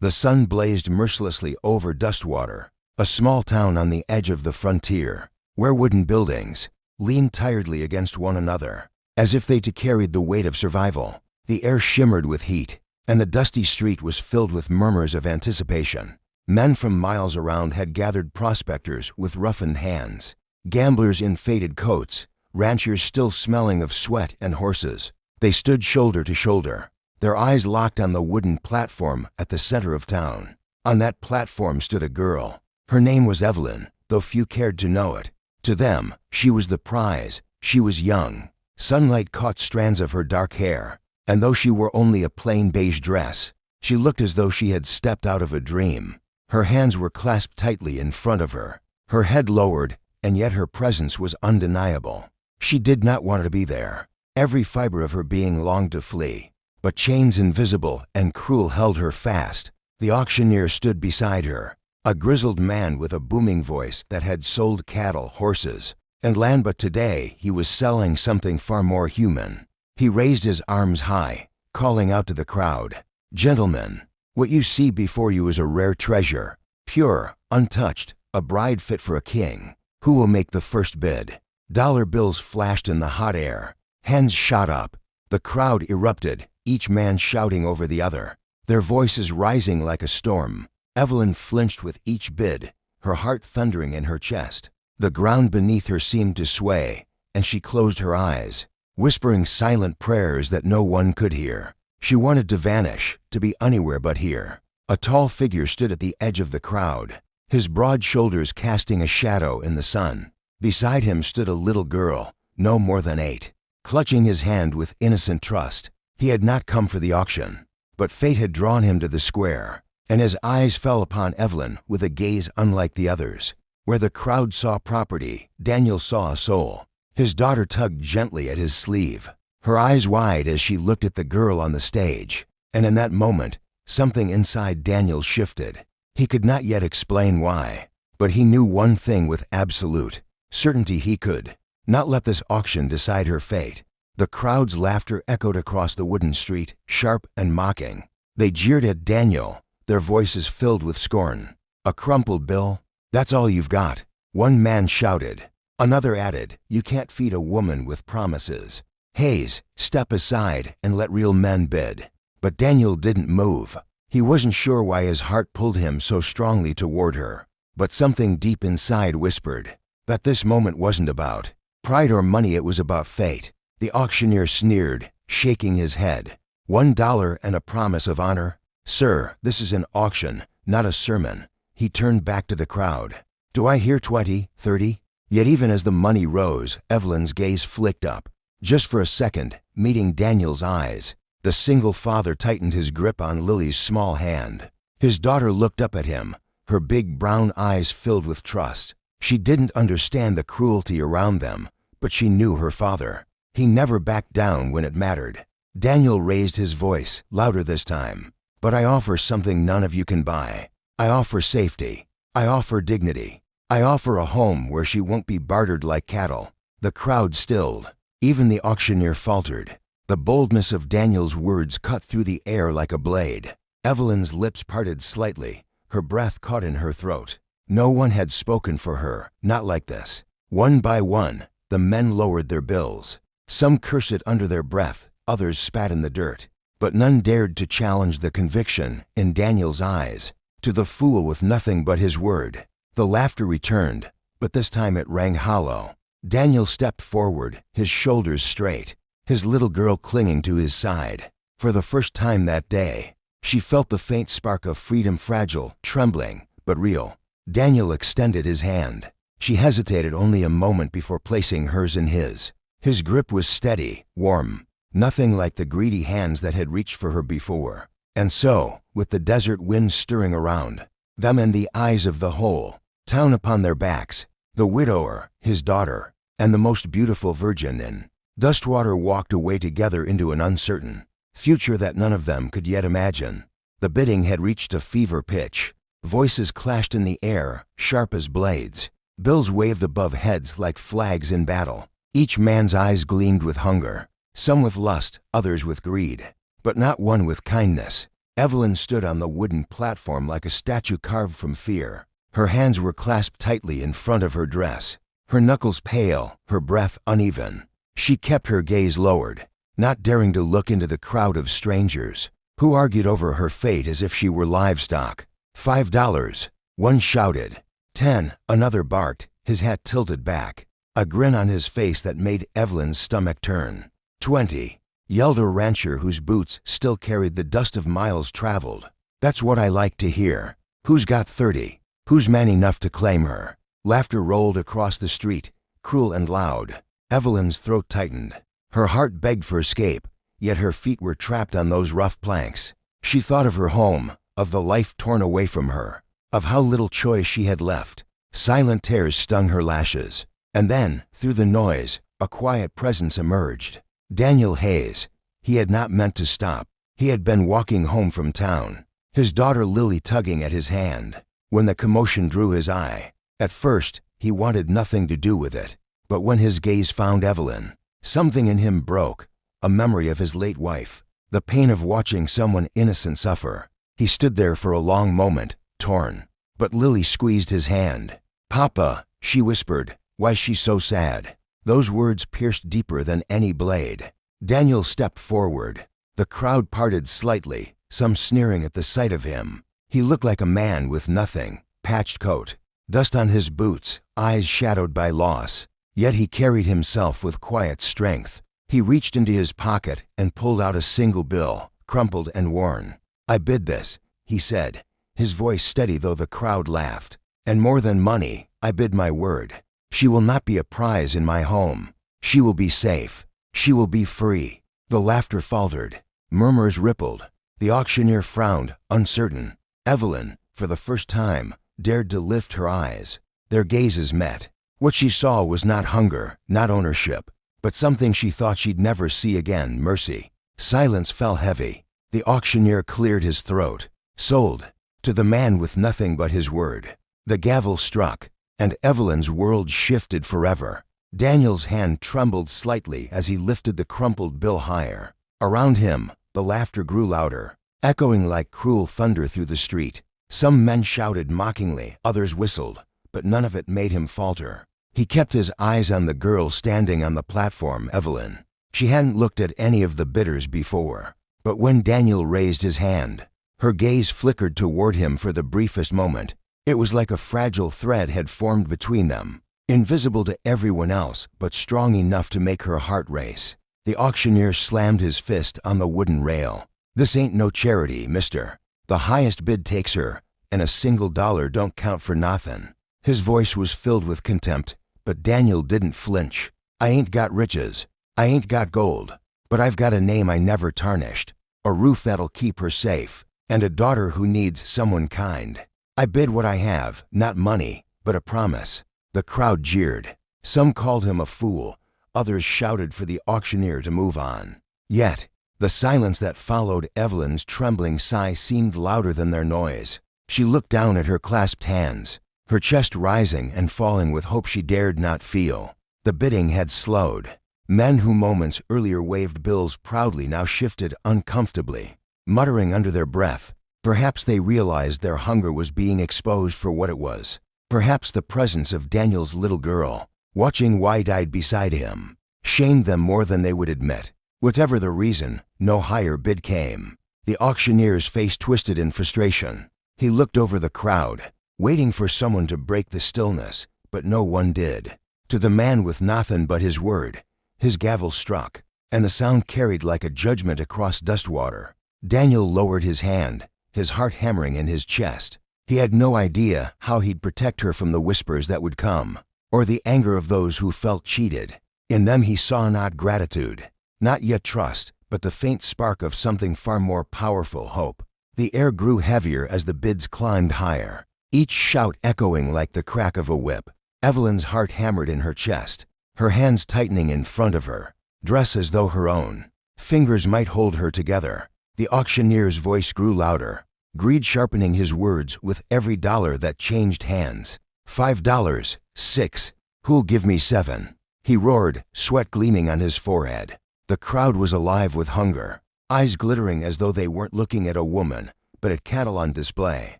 The sun blazed mercilessly over Dustwater, a small town on the edge of the frontier, where wooden buildings leaned tiredly against one another, as if they too carried the weight of survival. The air shimmered with heat, and the dusty street was filled with murmurs of anticipation. Men from miles around had gathered, prospectors with roughened hands, gamblers in faded coats, ranchers still smelling of sweat and horses. They stood shoulder to shoulder, their eyes locked on the wooden platform at the center of town. On that platform stood a girl. Her name was Evelyn, though few cared to know it. To them, she was the prize. She was young. Sunlight caught strands of her dark hair, and though she wore only a plain beige dress, she looked as though she had stepped out of a dream. Her hands were clasped tightly in front of her, her head lowered, and yet her presence was undeniable. She did not want to be there. Every fiber of her being longed to flee, but chains invisible and cruel held her fast. The auctioneer stood beside her, a grizzled man with a booming voice that had sold cattle, horses, and land, but today he was selling something far more human. He raised his arms high, calling out to the crowd, "Gentlemen, what you see before you is a rare treasure, pure, untouched, a bride fit for a king. Who will make the first bid?" Dollar bills flashed in the hot air. Hands shot up. The crowd erupted, each man shouting over the other, their voices rising like a storm. Evelyn flinched with each bid, her heart thundering in her chest. The ground beneath her seemed to sway, and she closed her eyes, whispering silent prayers that no one could hear. She wanted to vanish, to be anywhere but here. A tall figure stood at the edge of the crowd, his broad shoulders casting a shadow in the sun. Beside him stood a little girl, no more than 8, clutching his hand with innocent trust. He had not come for the auction, but fate had drawn him to the square, and his eyes fell upon Evelyn with a gaze unlike the others. Where the crowd saw property, Daniel saw a soul. His daughter tugged gently at his sleeve, her eyes wide as she looked at the girl on the stage, and in that moment, something inside Daniel shifted. He could not yet explain why, but he knew one thing with absolute certainty: he could not let this auction decide her fate. The crowd's laughter echoed across the wooden street, sharp and mocking. They jeered at Daniel, their voices filled with scorn. "A crumpled bill? That's all you've got?" One man shouted. Another added, "You can't feed a woman with promises. Hayes, step aside and let real men bid." But Daniel didn't move. He wasn't sure why his heart pulled him so strongly toward her, but something deep inside whispered that this moment wasn't about pride or money, it was about fate. The auctioneer sneered, shaking his head. $1 and a promise of honor? Sir, this is an auction, not a sermon. He turned back to the crowd. Do I hear 20, 30? Yet even as the money rose, Evelyn's gaze flicked up, just for a second, meeting Daniel's eyes. The single father tightened his grip on Lily's small hand. His daughter looked up at him, her big brown eyes filled with trust. She didn't understand the cruelty around them, but she knew her father. He never backed down when it mattered. Daniel raised his voice, louder this time. "But I offer something none of you can buy. I offer safety. I offer dignity. I offer a home where she won't be bartered like cattle." The crowd stilled. Even the auctioneer faltered. The boldness of Daniel's words cut through the air like a blade. Evelyn's lips parted slightly, her breath caught in her throat. No one had spoken for her, not like this. One by one, the men lowered their bills. Some cursed it under their breath, others spat in the dirt. But none dared to challenge the conviction in Daniel's eyes. To the fool with nothing but his word. The laughter returned, but this time it rang hollow. Daniel stepped forward, his shoulders straight, his little girl clinging to his side. For the first time that day, she felt the faint spark of freedom, fragile, trembling, but real. Daniel extended his hand. She hesitated only a moment before placing hers in his. His grip was steady, warm, nothing like the greedy hands that had reached for her before. And so, with the desert wind stirring around them and the eyes of the whole town upon their backs, the widower, his daughter, and the most beautiful virgin in Dustwater walked away together into an uncertain future that none of them could yet imagine. The bidding had reached a fever pitch. Voices clashed in the air, sharp as blades. Bills waved above heads like flags in battle. Each man's eyes gleamed with hunger, some with lust, others with greed, but not one with kindness. Evelyn stood on the wooden platform like a statue carved from fear. Her hands were clasped tightly in front of her dress, her knuckles pale, her breath uneven. She kept her gaze lowered, not daring to look into the crowd of strangers, who argued over her fate as if she were livestock. $5, one shouted. 10, another barked, his hat tilted back, a grin on his face that made Evelyn's stomach turn. 20, yelled a rancher whose boots still carried the dust of miles traveled. That's what I like to hear. Who's got 30? Who's man enough to claim her? Laughter rolled across the street, cruel and loud. Evelyn's throat tightened. Her heart begged for escape, yet her feet were trapped on those rough planks. She thought of her home, of the life torn away from her, of how little choice she had left. Silent tears stung her lashes. And then, through the noise, a quiet presence emerged. Daniel Hayes. He had not meant to stop. He had been walking home from town, his daughter Lily tugging at his hand, when the commotion drew his eye. At first, he wanted nothing to do with it. But when his gaze found Evelyn, something in him broke, a memory of his late wife, the pain of watching someone innocent suffer. He stood there for a long moment, torn. But Lily squeezed his hand. "Papa," she whispered, "why's she so sad?" Those words pierced deeper than any blade. Daniel stepped forward. The crowd parted slightly, some sneering at the sight of him. He looked like a man with nothing, patched coat, dust on his boots, eyes shadowed by loss. Yet he carried himself with quiet strength. He reached into his pocket and pulled out a single bill, crumpled and worn. "I bid this," he said, his voice steady though the crowd laughed. "And more than money, I bid my word. She will not be a prize in my home. She will be safe. She will be free." The laughter faltered. Murmurs rippled. The auctioneer frowned, uncertain. Evelyn, for the first time, dared to lift her eyes. Their gazes met. What she saw was not hunger, not ownership, but something she thought she'd never see again, mercy. Silence fell heavy. The auctioneer cleared his throat. "Sold. To the man with nothing but his word." The gavel struck, and Evelyn's world shifted forever. Daniel's hand trembled slightly as he lifted the crumpled bill higher. Around him, the laughter grew louder, echoing like cruel thunder through the street. Some men shouted mockingly, others whistled, but none of it made him falter. He kept his eyes on the girl standing on the platform, Evelyn. She hadn't looked at any of the bidders before. But when Daniel raised his hand, her gaze flickered toward him for the briefest moment. It was like a fragile thread had formed between them, invisible to everyone else, but strong enough to make her heart race. The auctioneer slammed his fist on the wooden rail. "This ain't no charity, mister. The highest bid takes her, and a single dollar don't count for nothin'." His voice was filled with contempt, but Daniel didn't flinch. "I ain't got riches. I ain't got gold. But I've got a name I never tarnished, a roof that'll keep her safe, and a daughter who needs someone kind. I bid what I have, not money, but a promise." The crowd jeered. Some called him a fool. Others shouted for the auctioneer to move on. Yet, the silence that followed Evelyn's trembling sigh seemed louder than their noise. She looked down at her clasped hands, her chest rising and falling with hope she dared not feel. The bidding had slowed. Men who moments earlier waved bills proudly now shifted uncomfortably, muttering under their breath. Perhaps they realized their hunger was being exposed for what it was. Perhaps the presence of Daniel's little girl, watching wide-eyed beside him, shamed them more than they would admit. Whatever the reason, no higher bid came. The auctioneer's face twisted in frustration. He looked over the crowd, waiting for someone to break the stillness, but no one did. To the man with nothing but his word, his gavel struck, and the sound carried like a judgment across dustwater. Daniel lowered his hand, his heart hammering in his chest. He had no idea how he'd protect her from the whispers that would come, or the anger of those who felt cheated. In them he saw not gratitude, not yet trust, but the faint spark of something far more powerful, hope. The air grew heavier as the bids climbed higher, each shout echoing like the crack of a whip. Evelyn's heart hammered in her chest, her hands tightening in front of her, dress as though her own fingers might hold her together. The auctioneer's voice grew louder, greed sharpening his words with every dollar that changed hands. $5, 6, who'll give me 7? He roared, sweat gleaming on his forehead. The crowd was alive with hunger. eyes glittering as though they weren't looking at a woman, but at cattle on display.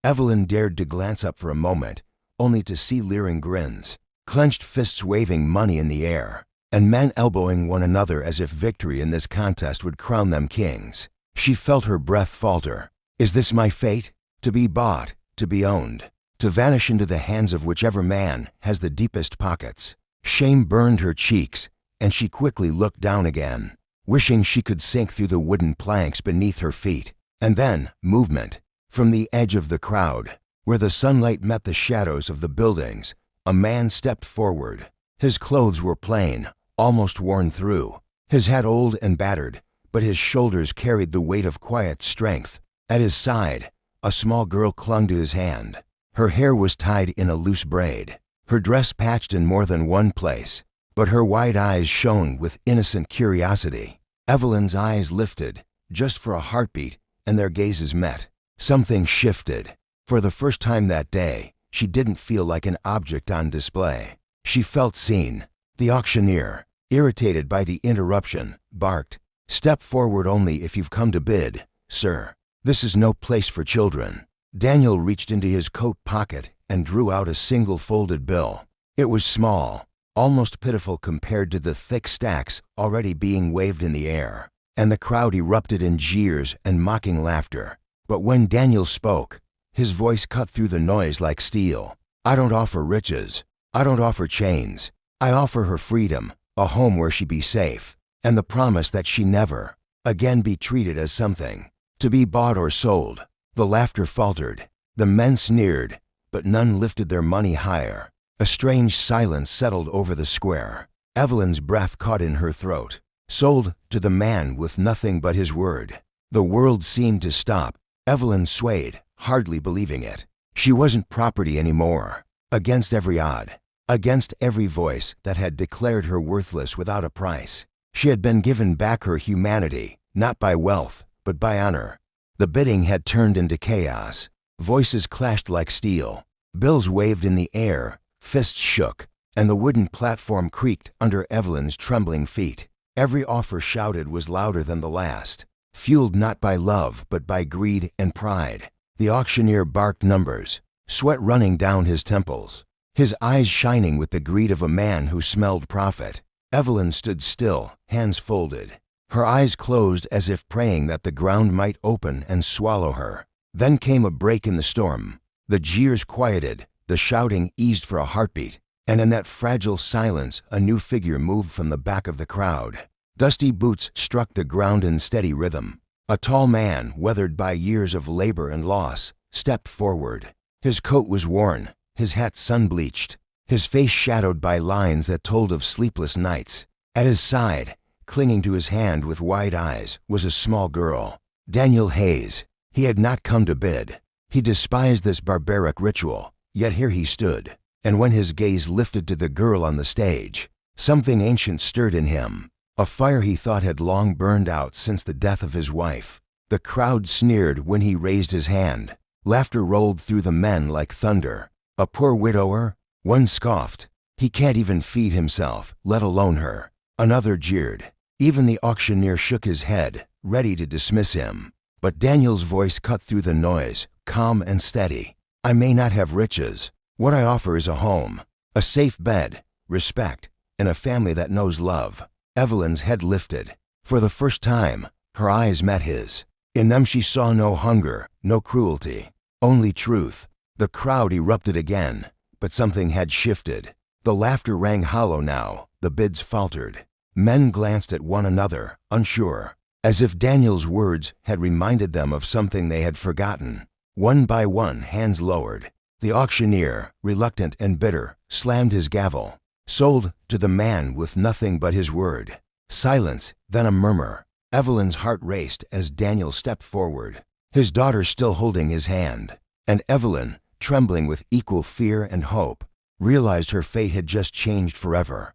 Evelyn dared to glance up for a moment, only to see leering grins, clenched fists waving money in the air, and men elbowing one another as if victory in this contest would crown them kings. She felt her breath falter. Is this my fate? To be bought, to be owned, to vanish into the hands of whichever man has the deepest pockets. Shame burned her cheeks, and she quickly looked down again, wishing she could sink through the wooden planks beneath her feet. And then, movement. From the edge of the crowd, where the sunlight met the shadows of the buildings, a man stepped forward. His clothes were plain, almost worn through, his hat old and battered, but his shoulders carried the weight of quiet strength. At his side, a small girl clung to his hand. Her hair was tied in a loose braid, her dress patched in more than one place, but her wide eyes shone with innocent curiosity. Evelyn's eyes lifted, just for a heartbeat, and their gazes met. Something shifted. For the first time that day, she didn't feel like an object on display. She felt seen. The auctioneer, irritated by the interruption, barked, "Step forward only if you've come to bid, sir. This is no place for children." Daniel reached into his coat pocket and drew out a single folded bill. It was small, almost pitiful compared to the thick stacks already being waved in the air, and the crowd erupted in jeers and mocking laughter. But when Daniel spoke, his voice cut through the noise like steel. "I don't offer riches. I don't offer chains. I offer her freedom, a home where she be safe, and the promise that she never again be treated as something to be bought or sold." The laughter faltered. The men sneered, but none lifted their money higher. A strange silence settled over the square. Evelyn's breath caught in her throat. Sold to the man with nothing but his word. The world seemed to stop. Evelyn swayed, hardly believing it. She wasn't property anymore. Against every odd, against every voice that had declared her worthless without a price, she had been given back her humanity, not by wealth, but by honor. The bidding had turned into chaos. Voices clashed like steel. Bills waved in the air, fists shook, and the wooden platform creaked under Evelyn's trembling feet. Every offer shouted was louder than the last, fueled not by love but by greed and pride. The auctioneer barked numbers, sweat running down his temples, his eyes shining with the greed of a man who smelled profit. Evelyn stood still, hands folded, her eyes closed as if praying that the ground might open and swallow her. Then came a break in the storm. The jeers quieted, the shouting eased for a heartbeat, and in that fragile silence a new figure moved from the back of the crowd. Dusty boots struck the ground in steady rhythm. A tall man, weathered by years of labor and loss, stepped forward. His coat was worn, his hat sun-bleached, his face shadowed by lines that told of sleepless nights. At his side, clinging to his hand with wide eyes, was a small girl. Daniel Hayes. He had not come to bid. He despised this barbaric ritual, yet here he stood. And when his gaze lifted to the girl on the stage, something ancient stirred in him, a fire he thought had long burned out since the death of his wife. The crowd sneered when he raised his hand. Laughter rolled through the men like thunder. "A poor widower?" One scoffed. "He can't even feed himself, let alone her." Another jeered. Even the auctioneer shook his head, ready to dismiss him. But Daniel's voice cut through the noise, calm and steady. "I may not have riches. What I offer is a home, a safe bed, respect, and a family that knows love." Evelyn's head lifted. For the first time, her eyes met his. In them she saw no hunger, no cruelty, only truth. The crowd erupted again, but something had shifted. The laughter rang hollow now, the bids faltered. Men glanced at one another, unsure, as if Daniel's words had reminded them of something they had forgotten. One by one, hands lowered. The auctioneer, reluctant and bitter, slammed his gavel. Sold to the man with nothing but his word. Silence, then a murmur. Evelyn's heart raced as Daniel stepped forward, his daughter still holding his hand. And Evelyn, trembling with equal fear and hope, realized her fate had just changed forever.